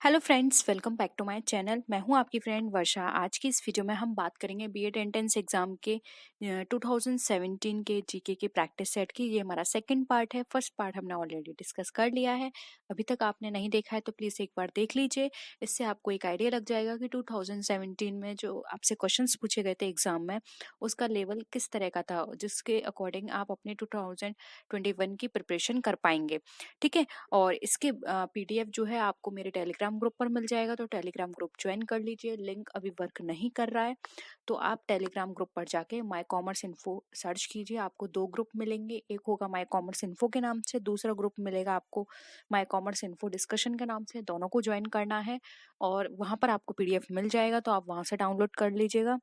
Hello friends, welcome back to my channel. मैं हूं आपकी फ्रेंड वर्षा। आज की इस वीडियो में हम बात करेंगे बीएड एंट्रेंस एग्जाम के 2017 के जीके के प्रैक्टिस सेट की। ये हमारा सेकंड पार्ट है। फर्स्ट पार्ट हमने ऑलरेडी डिस्कस कर लिया है। अभी तक आपने नहीं देखा है तो प्लीज़ एक बार देख लीजिए। इससे आपको एक आइडिया लग जाएगा कि 2017 में जो आपसे क्वेश्चंस पूछे गए थे एग्जाम में, उसका लेवल किस तरह का था, जिसके अकॉर्डिंग आप अपने 2021 की प्रिपरेशन कर पाएंगे। ठीक है। और इसके पीडीएफ जो है आपको मेरे टेलीग्राम ग्रुप पर मिल जाएगा, तो टेलीग्राम ग्रुप ज्वाइन कर लीजिए। लिंक अभी वर्क नहीं कर रहा है तो आप टेलीग्राम ग्रुप पर जाके माय कॉमर्स इन्फो सर्च कीजिए। आपको दो ग्रुप मिलेंगे, एक होगा माय कॉमर्स इन्फो के नाम से, दूसरा ग्रुप मिलेगा आपको माय कॉमर्स इन्फो डिस्कशन के नाम से। दोनों को ज्वाइन करना है और वहां पर आपको पीडीएफ मिल जाएगा, तो आप वहां से डाउनलोड कर लीजिएगा।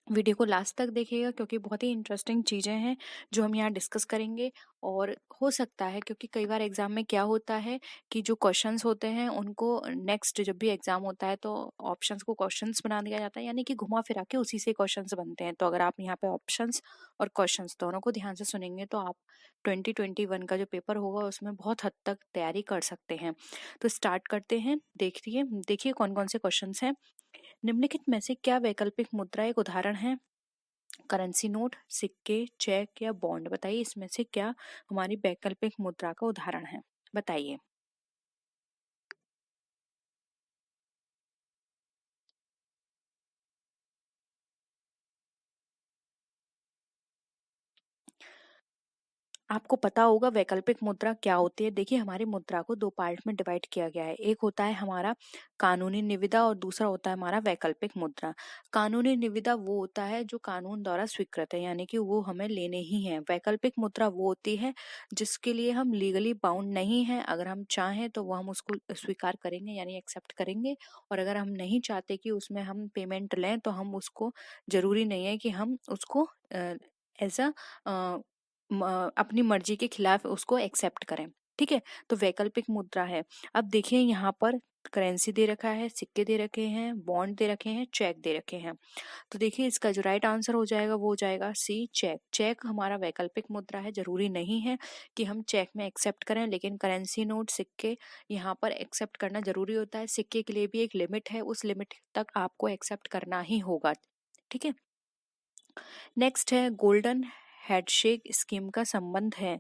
वीडियो को लास्ट तक देखिएगा क्योंकि बहुत ही इंटरेस्टिंग चीज़ें हैं जो हम यहाँ डिस्कस करेंगे। और हो सकता है, क्योंकि कई बार एग्जाम में क्या होता है कि जो क्वेश्चंस होते हैं उनको नेक्स्ट जब भी एग्जाम होता है तो ऑप्शंस को क्वेश्चंस बना दिया जाता है, यानी कि घुमा फिरा के उसी से क्वेश्चंस बनते हैं। तो अगर आप यहाँ पे ऑप्शंस और क्वेश्चंस दोनों को ध्यान से सुनेंगे तो आप 2021 का जो पेपर होगा उसमें बहुत हद तक तैयारी कर सकते हैं। तो स्टार्ट करते हैं। देखिए देखिए कौन कौन से क्वेश्चंस हैं। निम्नलिखित में से क्या वैकल्पिक मुद्रा एक उदाहरण है? करेंसी नोट, सिक्के, चेक या बॉन्ड। बताइए इसमें से क्या हमारी वैकल्पिक मुद्रा का उदाहरण है। बताइए। आपको पता होगा वैकल्पिक मुद्रा क्या होती है। देखिए हमारी मुद्रा को दो पार्ट में डिवाइड किया गया है। एक होता है हमारा कानूनी निविदा और दूसरा होता है हमारा वैकल्पिक मुद्रा। कानूनी निविदा वो होता है जो कानून द्वारा स्वीकृत है, यानी कि वो हमें लेने ही है। वैकल्पिक मुद्रा वो होती है जिसके लिए हम लीगली बाउंड नहीं है। अगर हम चाहें तो वो हम उसको स्वीकार करेंगे, यानी एक्सेप्ट करेंगे। और अगर हम नहीं चाहते कि उसमें हम पेमेंट लें तो हम उसको, जरूरी नहीं है कि हम उसको एज अ अपनी मर्जी के खिलाफ उसको एक्सेप्ट करें। ठीक है। तो वैकल्पिक मुद्रा है। अब देखिए यहाँ पर करेंसी दे रखा है, सिक्के दे रखे हैं, बॉन्ड दे रखे हैं, चेक दे रखे हैं। तो देखिए इसका जो राइट आंसर हो जाएगा वो हो जाएगा सी, चेक। चेक हमारा वैकल्पिक मुद्रा है। जरूरी नहीं है कि हम चेक में एक्सेप्ट करें, लेकिन करेंसी नोट, सिक्के यहाँ पर एक्सेप्ट करना जरूरी होता है। सिक्के के लिए भी एक लिमिट है, उस लिमिट तक आपको एक्सेप्ट करना ही होगा। ठीक है। नेक्स्ट है गोल्डन हैंडशेक स्कीम का संबंध है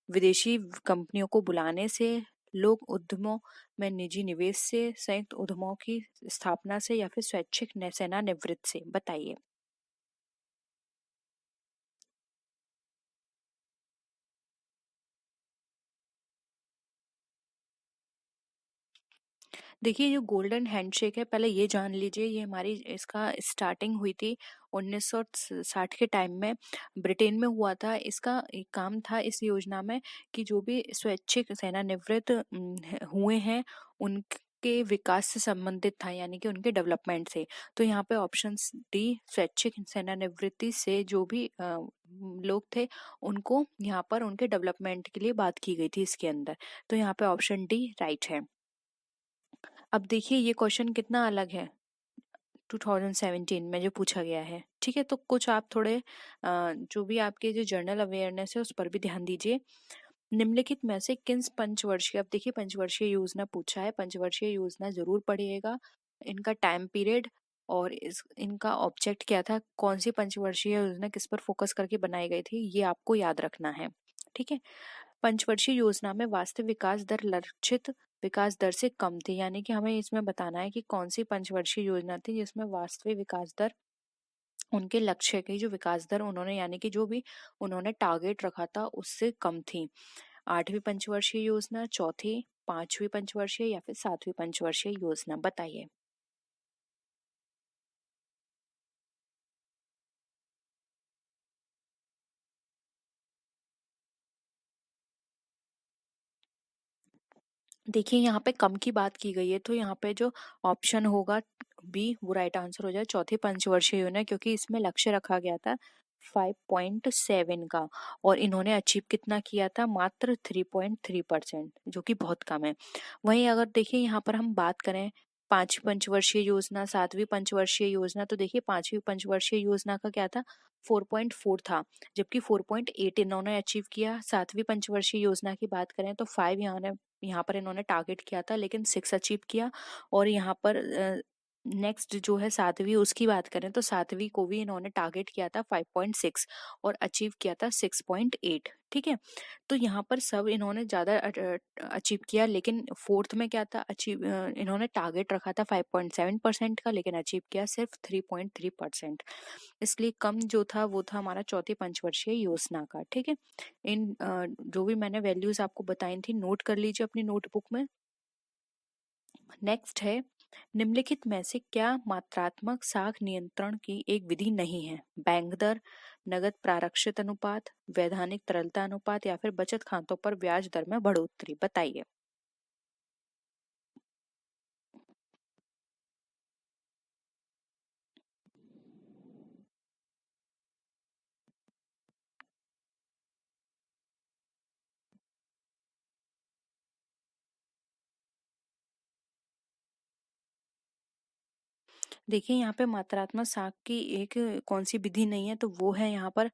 विदेशी कंपनियों को बुलाने से, लोक उद्यमों में निजी निवेश से, संयुक्त उद्यमों की स्थापना से या फिर स्वैच्छिक सेवानिवृत्ति से। बताइए। देखिए जो गोल्डन हैंडशेक है, पहले ये जान लीजिए, ये हमारी इसका स्टार्टिंग हुई थी 1960 के टाइम में, ब्रिटेन में हुआ था। इसका एक काम था इस योजना में कि जो भी स्वैच्छिक सेवानिवृत्त हुए हैं उनके विकास से संबंधित था, यानी कि उनके डेवलपमेंट से। तो यहाँ पे ऑप्शन डी, स्वैच्छिक सेवानिवृत्ति से जो भी लोग थे उनको यहाँ पर उनके डेवलपमेंट के लिए बात की गई थी इसके अंदर। तो यहाँ पे ऑप्शन डी राइट है। अब देखिए ये क्वेश्चन कितना अलग है 2017 में जो पूछा गया है। ठीक है। तो कुछ आप थोड़े जो भी आपके जो जनरल अवेयरनेस है उस पर भी ध्यान दीजिए। निम्नलिखित में से किन पंचवर्षीय, अब देखिए पंचवर्षीय योजना पूछा है, पंचवर्षीय योजना जरूर पढ़िएगा। इनका टाइम पीरियड और इनका ऑब्जेक्ट क्या था, कौन सी पंचवर्षीय योजना किस पर फोकस करके बनाई गई थी, ये आपको याद रखना है। ठीक है। पंचवर्षीय योजना में वास्तविक विकास दर लक्षित विकास दर से कम थी, यानी कि हमें इसमें बताना है कि कौन सी पंचवर्षीय योजना थी जिसमें वास्तविक विकास दर, उनके लक्ष्य की जो विकास दर उन्होंने, यानी कि जो भी उन्होंने टारगेट रखा था उससे कम थी। आठवीं पंचवर्षीय योजना, चौथी, पांचवी पंचवर्षीय या फिर सातवीं पंचवर्षीय योजना। बताइए। देखिए यहाँ पे कम की बात की गई है, तो यहाँ पे जो ऑप्शन होगा बी वो राइट आंसर हो जाए, चौथी पंचवर्षीय योजना, क्योंकि इसमें लक्ष्य रखा गया था 5.7 का और इन्होंने अचीव कितना किया था, मात्र 3.3%, जो कि बहुत कम है। वहीं अगर देखिए यहाँ पर हम बात करें पांचवी पंचवर्षीय योजना, सातवीं पंचवर्षीय योजना, तो देखिए पांचवी पंचवर्षीय योजना का क्या था, 4.4 था, जबकि 4.8 इन्होंने अचीव किया। सातवीं पंचवर्षीय योजना की बात करें तो 5 यहाँ यहाँ पर इन्होंने टारगेट किया था लेकिन 6 अचीव किया। और यहाँ पर नेक्स्ट जो है 7वीं, उसकी बात करें तो 7वीं को भी इन्होंने टारगेट किया था 5.6 और अचीव किया था 6.8। ठीक है, तो यहाँ पर सब इन्होंने ज़्यादा अचीव किया, लेकिन फोर्थ में क्या था, अचीव इन्होंने टारगेट रखा था 5.7% का लेकिन अचीव किया सिर्फ 3.3%। इसलिए कम जो था वो था हमारा चौथी पंचवर्षीय योजना का। ठीक है, इन जो भी मैंने वैल्यूज आपको बताई थी नोट कर लीजिए अपनी नोटबुक में। नेक्स्ट है, निम्नलिखित में से क्या मात्रात्मक साख नियंत्रण की एक विधि नहीं है? बैंक दर, नगद प्रारक्षित अनुपात, वैधानिक तरलता अनुपात या फिर बचत खातों पर ब्याज दर में बढ़ोतरी। बताइए। देखिए, यहाँ पे मात्रात्मक साख की एक कौन सी विधि नहीं है, तो वो है यहाँ पर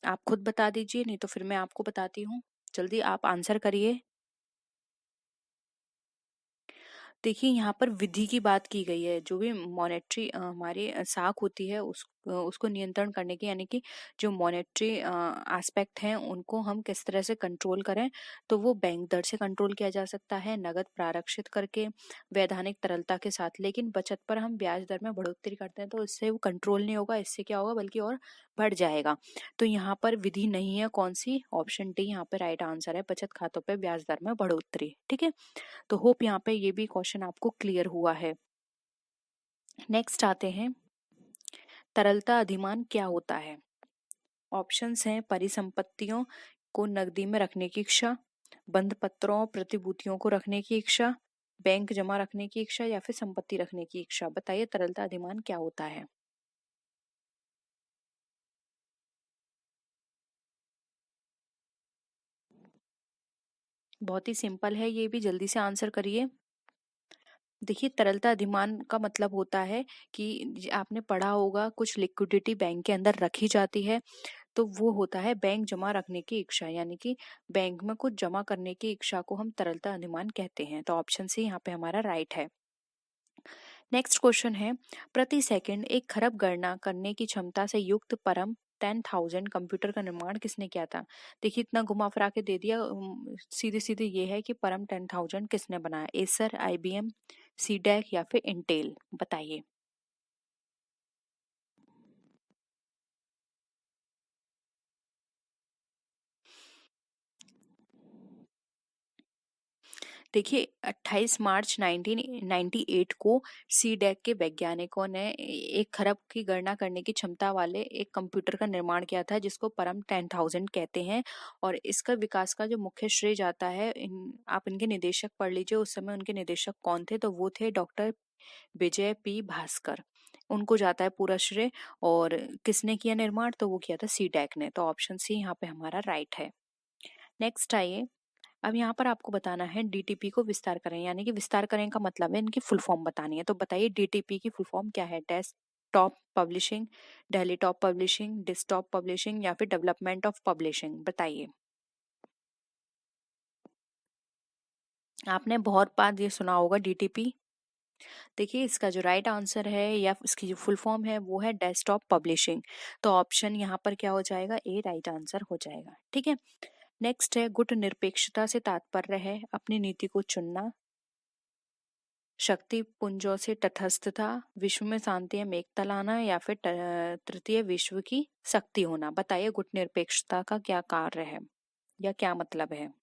आप खुद बता दीजिए, नहीं तो फिर मैं आपको बताती हूँ। जल्दी आप आंसर करिए। देखिए, यहाँ पर विधि की बात की गई है। जो भी मॉनेटरी हमारी साख होती है उसको नियंत्रण करने की, यानी कि जो मॉनेटरी एस्पेक्ट हैं उनको हम किस तरह से कंट्रोल करें, तो वो बैंक दर से कंट्रोल किया जा सकता है, नगद प्रारक्षित करके, वैधानिक तरलता के साथ। लेकिन बचत पर हम ब्याज दर में बढ़ोतरी करते हैं तो इससे वो कंट्रोल नहीं होगा, इससे क्या होगा बल्कि और बढ़ जाएगा। तो यहाँ पर विधि नहीं है, कौन सी? ऑप्शन डी यहाँ पे राइट आंसर है, बचत खातों पे ब्याज दर में बढ़ोतरी। ठीक है, तो होप यहाँ पे ये भी क्वेश्चन आपको क्लियर हुआ है। नेक्स्ट आते हैं, तरलता अधिमान क्या होता है? ऑप्शंस हैं, परिसंपत्तियों को नकदी में रखने की इच्छा, बंध पत्रों प्रतिभूतियों को रखने की इच्छा, बैंक जमा रखने की इच्छा या फिर संपत्ति रखने की इच्छा। बताइए तरलता अधिमान क्या होता है? बहुत ही सिंपल है, ये भी जल्दी से आंसर करिए। देखिए, तरलता अधिमान का मतलब होता है कि आपने पढ़ा होगा कुछ लिक्विडिटी बैंक के अंदर रखी जाती है, तो वो होता है बैंक जमा रखने की इच्छा, यानी कि बैंक में कुछ जमा करने की इच्छा को हम तरलता अधिमान कहते हैं। तो ऑप्शन सी यहाँ पे हमारा राइट है। नेक्स्ट क्वेश्चन है, प्रति सेकंड 1 खरब गणना करने की क्षमता से युक्त परम 10,000 कंप्यूटर का निर्माण किसने किया था? देखिए, इतना घुमा फिरा के दे दिया, सीधे सीधे ये है कि परम 10,000 किसने बनाया? एसर, आईबीएम, सीडेक या फिर इंटेल। बताइए। देखिए, 28 मार्च 1998 को सीडेक के वैज्ञानिकों ने 1 खरब की गणना करने की क्षमता वाले एक कंप्यूटर का निर्माण किया था जिसको परम 10,000 कहते हैं। और इसका विकास का जो मुख्य श्रेय जाता है, आप इनके निदेशक पढ़ लीजिए, उस समय उनके निदेशक कौन थे, तो वो थे डॉक्टर विजय पी भास्कर। उनको जाता है पूरा श्रेय। और किसने किया निर्माण, तो वो किया था सीडेक ने। तो ऑप्शन सी यहाँ पे हमारा राइट है। नेक्स्ट आइए, अब यहाँ पर आपको बताना है डीटीपी को विस्तार करें, यानी कि विस्तार करें का मतलब है इनकी फुल फॉर्म बतानी है। तो बताइए डीटीपी की फुल फॉर्म क्या है? डेस्कटॉप पब्लिशिंग, डेलीटॉप पब्लिशिंग, डिस्कटॉप पब्लिशिंग या फिर डेवलपमेंट ऑफ पब्लिशिंग। बताइए। आपने बहुत बार ये सुना होगा डीटीपी। देखिए, इसका जो राइट आंसर है या इसकी जो फुल फॉर्म है वो है डेस्कटॉप पब्लिशिंग। तो ऑप्शन यहाँ पर क्या हो जाएगा? ए राइट आंसर हो जाएगा। ठीक है, नेक्स्ट है, गुट निरपेक्षता से तात्पर्य है अपनी नीति को चुनना, शक्ति पुंजों से तटस्थता, विश्व में शांति एवं एकता लाना या फिर तृतीय विश्व की शक्ति होना। बताइए गुट निरपेक्षता का क्या कार्य है या क्या मतलब है?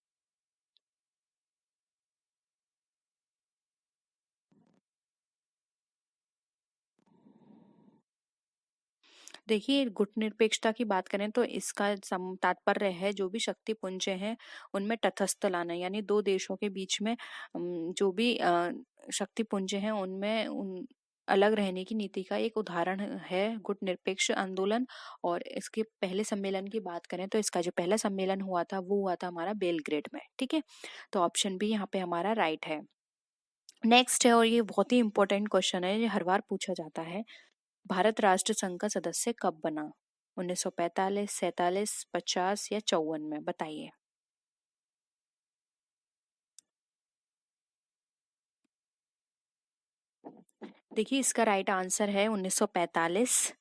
देखिए, गुट निरपेक्षता की बात करें तो इसका तात्पर्य है जो भी शक्ति पुंज हैं उनमें तटस्थ लाना, यानी दो देशों के बीच में जो भी शक्ति पुंज हैं उनमें उन अलग रहने की नीति का एक उदाहरण है गुट निरपेक्ष आंदोलन। और इसके पहले सम्मेलन की बात करें तो इसका जो पहला सम्मेलन हुआ था वो हुआ था हमारा बेलग्रेड में। ठीक है, तो ऑप्शन बी यहाँ पे हमारा राइट है। नेक्स्ट है, और ये बहुत ही इंपॉर्टेंट क्वेश्चन है, ये हर बार पूछा जाता है, भारत राष्ट्र संघ का सदस्य कब बना? 1945, 47, 50 या 54 में? बताइए। देखिए इसका राइट आंसर है 1945।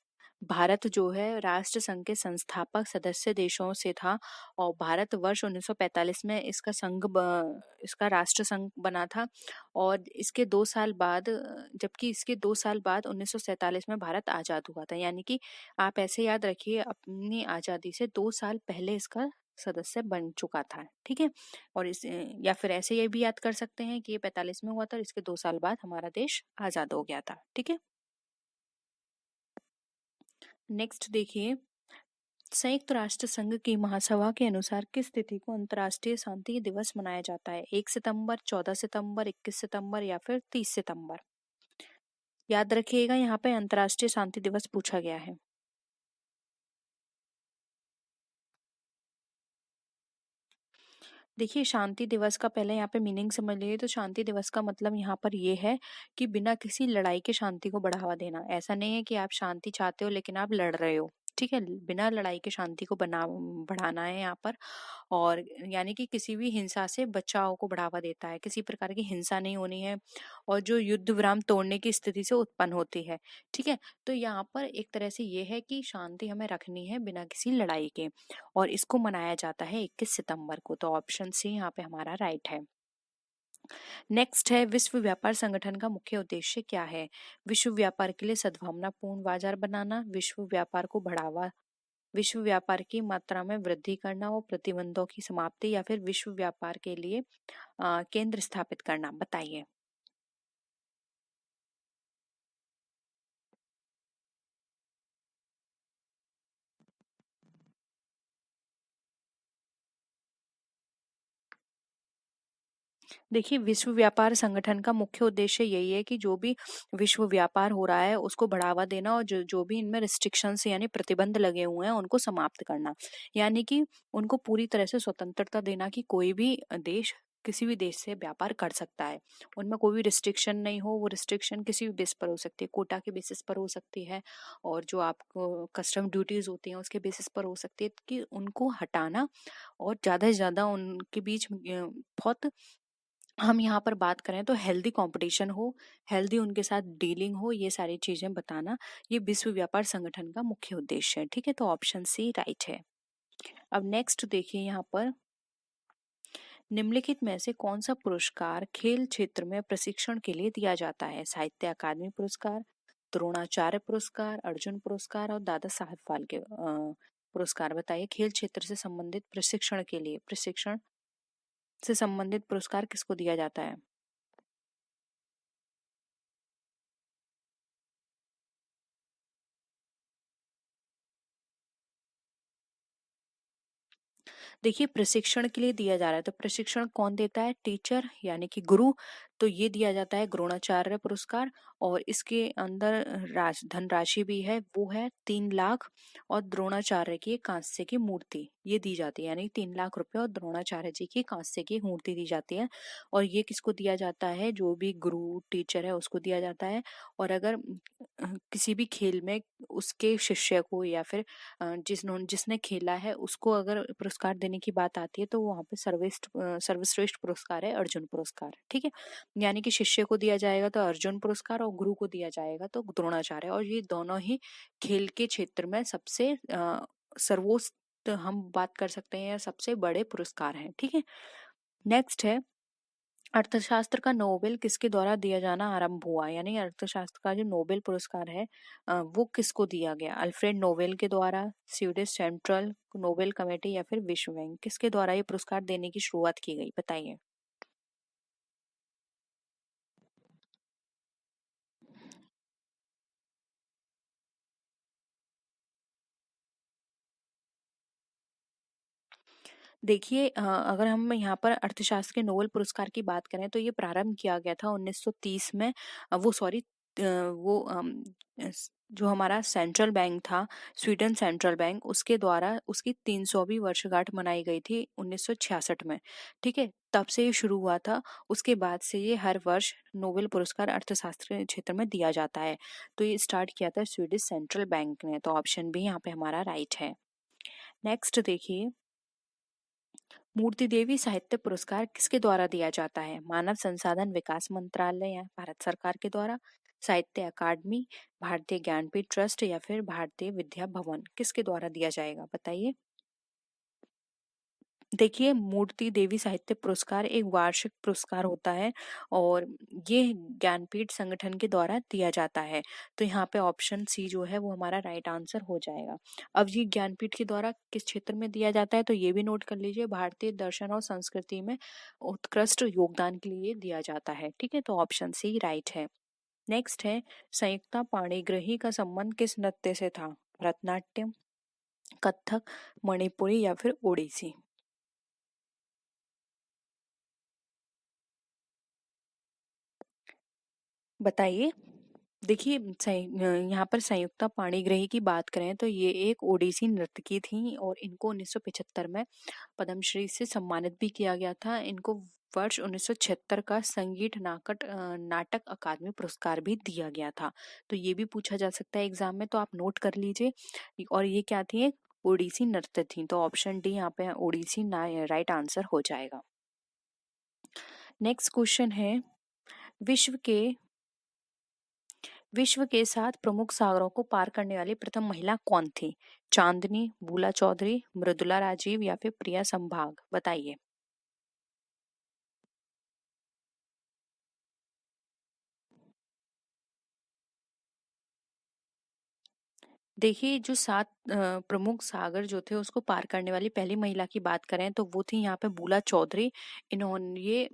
भारत जो है राष्ट्र संघ के संस्थापक सदस्य देशों से था और भारत वर्ष 1945 में इसका राष्ट्र संघ बना था। और इसके 2 साल बाद जबकि इसके 2 साल बाद 1947 में भारत आजाद हुआ था। यानी कि आप ऐसे याद रखिए, अपनी आजादी से 2 साल पहले इसका सदस्य बन चुका था। ठीक है। और इस या फिर ऐसे ये भी याद कर सकते हैं कि ये 45 में हुआ था और इसके 2 साल बाद हमारा देश आजाद हो गया था। ठीक है। नेक्स्ट देखिए, संयुक्त राष्ट्र संघ की महासभा के अनुसार किस तिथि को अंतर्राष्ट्रीय शांति दिवस मनाया जाता है? 1 सितंबर, 14 सितंबर, 21 सितंबर या फिर 30 सितंबर? याद रखिएगा, यहाँ पे अंतर्राष्ट्रीय शांति दिवस पूछा गया है। देखिए शांति दिवस का पहले यहाँ पे मीनिंग समझ लीजिए। तो शांति दिवस का मतलब यहाँ पर ये है कि बिना किसी लड़ाई के शांति को बढ़ावा देना। ऐसा नहीं है कि आप शांति चाहते हो लेकिन आप लड़ रहे हो। ठीक है। बिना लड़ाई के शांति को बढ़ाना है यहाँ पर। और यानी कि किसी भी हिंसा से बचाव को बढ़ावा देता है, किसी प्रकार की हिंसा नहीं होनी है और जो युद्ध विराम तोड़ने की स्थिति से उत्पन्न होती है। ठीक है। तो यहाँ पर एक तरह से ये है कि शांति हमें रखनी है बिना किसी लड़ाई के, और इसको मनाया जाता है 21 सितंबर को। तो ऑप्शन सी यहाँ पे हमारा राइट है। नेक्स्ट है, विश्व व्यापार संगठन का मुख्य उद्देश्य क्या है? विश्व व्यापार के लिए सद्भावनापूर्ण बाजार बनाना, विश्व व्यापार को बढ़ावा, विश्व व्यापार की मात्रा में वृद्धि करना और प्रतिबंधों की समाप्ति, या फिर विश्व व्यापार के लिए केंद्र स्थापित करना। बताइए। देखिए विश्व व्यापार संगठन का मुख्य उद्देश्य यही है कि जो भी विश्व व्यापार हो रहा है उसको बढ़ावा देना और जो जो भी इनमें रिस्ट्रिक्शंस यानी प्रतिबंध लगे हुए हैं उनको समाप्त करना। यानी कि उनको पूरी तरह से स्वतंत्रता देना कि कोई भी देश किसी भी देश से व्यापार कर सकता है। उनमें कोई भी रिस्ट्रिक्शन नहीं हो। वो रिस्ट्रिक्शन किसी भी बेस पर हो सकती है, कोटा के बेसिस पर हो सकती है और जो आपको कस्टम ड्यूटीज होती हैं उसके बेसिस पर हो सकती है, कि उनको हटाना और ज़्यादा से ज़्यादा उनके बीच बहुत, हम यहाँ पर बात करें तो हेल्दी कंपटीशन हो, हेल्दी उनके साथ डीलिंग हो, ये सारी चीजें बताना ये विश्व व्यापार संगठन का मुख्य उद्देश्य है। ठीक है। तो ऑप्शन सी राइट है। अब नेक्स्ट देखिए, यहाँ पर निम्नलिखित में से कौन सा पुरस्कार खेल क्षेत्र में प्रशिक्षण के लिए दिया जाता है? साहित्य अकादमी पुरस्कार, द्रोणाचार्य पुरस्कार, अर्जुन पुरस्कार और दादा साहब फाल्के पुरस्कार। बताइए, खेल क्षेत्र से संबंधित प्रशिक्षण से संबंधित पुरस्कार किसको दिया जाता है? देखिए प्रशिक्षण के लिए दिया जा रहा है, तो प्रशिक्षण कौन देता है? टीचर यानी कि गुरु। तो ये दिया जाता है द्रोणाचार्य पुरस्कार। और इसके अंदर धनराशि भी है, वो है 3 लाख। और द्रोणाचार्य की एक कांस्य की मूर्ति ये दी जाती है, यानी 3 लाख रुपए और द्रोणाचार्य जी की कांस्य की एक मूर्ति दी जाती है। और ये किसको दिया जाता है? जो भी गुरु टीचर है उसको दिया जाता है। और अगर किसी भी खेल में उसके शिष्य को या फिर जिसने खेला है उसको अगर पुरस्कार देने की बात आती है तो वहाँ पे सर्वश्रेष्ठ पुरस्कार है अर्जुन पुरस्कार। ठीक है। यानी कि शिष्य को दिया जाएगा तो अर्जुन पुरस्कार और गुरु को दिया जाएगा तो द्रोणाचार्य। और ये दोनों ही खेल के क्षेत्र में सबसे सर्वोच्च हम बात कर सकते हैं, सबसे बड़े पुरस्कार हैं। ठीक है। नेक्स्ट है, अर्थशास्त्र का नोबेल किसके द्वारा दिया जाना आरंभ हुआ? यानी अर्थशास्त्र का जो नोबेल पुरस्कार है वो किसको दिया गया? अल्फ्रेड नोबेल के द्वारा, स्वीडिश सेंट्रल नोबेल कमेटी या फिर विश्व बैंक? किसके द्वारा ये पुरस्कार देने की शुरुआत की गई? बताइए। देखिए अगर हम यहाँ पर अर्थशास्त्र के नोबेल पुरस्कार की बात करें तो ये प्रारंभ किया गया था 1930 में। वो सॉरी वो जो हमारा सेंट्रल बैंक था, स्वीडन सेंट्रल बैंक, उसके द्वारा उसकी 300वीं वर्षगांठ मनाई गई थी 1966 में। ठीक है। तब से ये शुरू हुआ था। उसके बाद से ये हर वर्ष नोबेल पुरस्कार अर्थशास्त्र के क्षेत्र में दिया जाता है। तो ये स्टार्ट किया था स्वीडिश सेंट्रल बैंक ने। तो ऑप्शन बी यहाँ पे हमारा राइट है। नेक्स्ट देखिए, मूर्ति देवी साहित्य पुरस्कार किसके द्वारा दिया जाता है? मानव संसाधन विकास मंत्रालय या भारत सरकार के द्वारा, साहित्य अकादमी, भारतीय ज्ञानपीठ ट्रस्ट या फिर भारतीय विद्या भवन, किसके द्वारा दिया जाएगा बताइए। देखिए, मूर्ति देवी साहित्य पुरस्कार एक वार्षिक पुरस्कार होता है और ये ज्ञानपीठ संगठन के द्वारा दिया जाता है। तो यहाँ पे ऑप्शन सी जो है वो हमारा राइट आंसर हो जाएगा। अब ये ज्ञानपीठ के द्वारा किस क्षेत्र में दिया जाता है तो ये भी नोट कर लीजिए, भारतीय दर्शन और संस्कृति में उत्कृष्ट योगदान के लिए दिया जाता है। ठीक है, तो ऑप्शन सी राइट है। नेक्स्ट है, संयुक्ता पाणिग्रही का संबंध किस नृत्य से था? भरतनाट्यम, कथक, मणिपुरी या फिर ओडिसी? बताइए। देखिए, यहाँ पर संयुक्ता पाणिग्रही की बात करें तो ये एक ओडिसी नर्तकी थी और इनको 1975 में पद्मश्री से सम्मानित भी किया गया था। इनको वर्ष 1976 का संगीत नाटक अकादमी पुरस्कार भी दिया गया था। तो ये भी पूछा जा सकता है एग्जाम में, तो आप नोट कर लीजिए। और ये क्या थी? एक ओडिसी नृत्य थी। तो ऑप्शन डी यहाँ पे ओडिसी ना राइट आंसर हो जाएगा। नेक्स्ट क्वेश्चन है, विश्व के विश्व के 7 प्रमुख सागरों को पार करने वाली प्रथम महिला कौन थी? चांदनी, बूला चौधरी, मृदुला राजीव या फिर प्रिया संभाग? बताइए। देखिए, जो 7 प्रमुख सागर जो थे उसको पार करने वाली पहली महिला की बात करें तो वो थी यहाँ पे बूला चौधरी। इन्होंने ये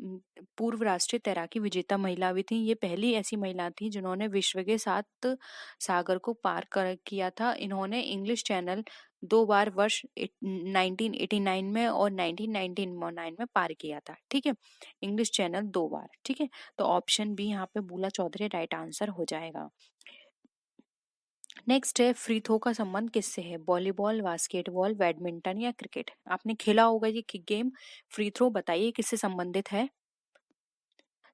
पूर्व राष्ट्रीय तैराकी विजेता महिला भी थी। ये पहली ऐसी महिला थी जिन्होंने विश्व के 7 सागर को पार कर किया था। इन्होंने इंग्लिश चैनल 2 बार वर्ष 1989 में और 1999 में पार किया था। ठीक है, इंग्लिश चैनल 2 बार। ठीक है, तो ऑप्शन बी यहाँ पे बूला चौधरी राइट आंसर हो जाएगा। नेक्स्ट है, फ्री थ्रो का संबंध किससे है? वॉलीबॉल, बास्केटबॉल, बैडमिंटन या क्रिकेट? आपने खेला होगा ये गेम फ्री थ्रो, बताइए किससे संबंधित है।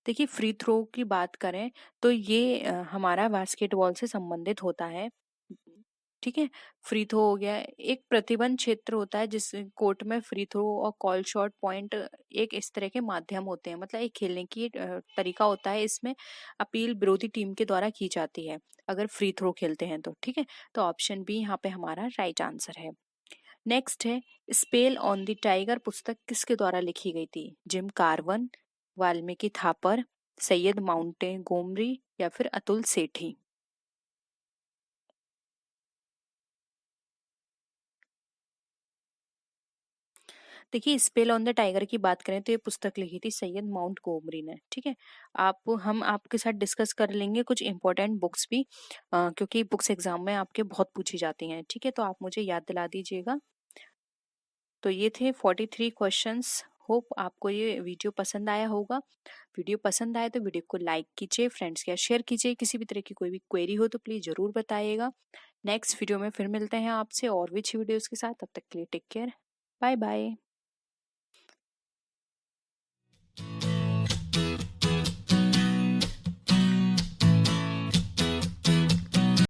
देखिए, फ्री थ्रो की बात करें तो ये हमारा बास्केटबॉल से संबंधित होता है। ठीक है, फ्री थ्रो हो गया, एक प्रतिबंध क्षेत्र होता है जिस कोर्ट में फ्री थ्रो और कॉल शॉट पॉइंट एक इस तरह के माध्यम होते हैं। मतलब एक खेलने की तरीका होता है। इसमें अपील विरोधी टीम के द्वारा की जाती है अगर फ्री थ्रो खेलते हैं तो। ठीक है, तो ऑप्शन बी यहाँ पे हमारा राइट आंसर है। नेक्स्ट है, स्पेल ऑन द टाइगर पुस्तक किसके द्वारा लिखी गई थी? जिम कार्वन, वाल्मीकि थापर, सैयद माउंटे गोमरी या फिर अतुल सेठी? देखिए, स्पेल ऑन द टाइगर की बात करें तो ये पुस्तक लिखी थी सैयद माउंट गोमरी ने। ठीक है, आप हम आपके साथ डिस्कस कर लेंगे कुछ इंपॉर्टेंट बुक्स भी, क्योंकि बुक्स एग्जाम में आपके बहुत पूछी जाती हैं। ठीक है, तो आप मुझे याद दिला दीजिएगा। तो ये थे 43 क्वेश्चंस। होप आपको ये वीडियो पसंद आया होगा। वीडियो पसंद आए तो वीडियो को लाइक कीजिए, फ्रेंड्स के साथ शेयर कीजिए। किसी भी तरह की कोई भी क्वेरी हो तो प्लीज जरूर बताइएगा। नेक्स्ट वीडियो में फिर मिलते हैं आपसे और भी अच्छी वीडियोस के साथ। तब तक के लिए टेक केयर, बाय बाय।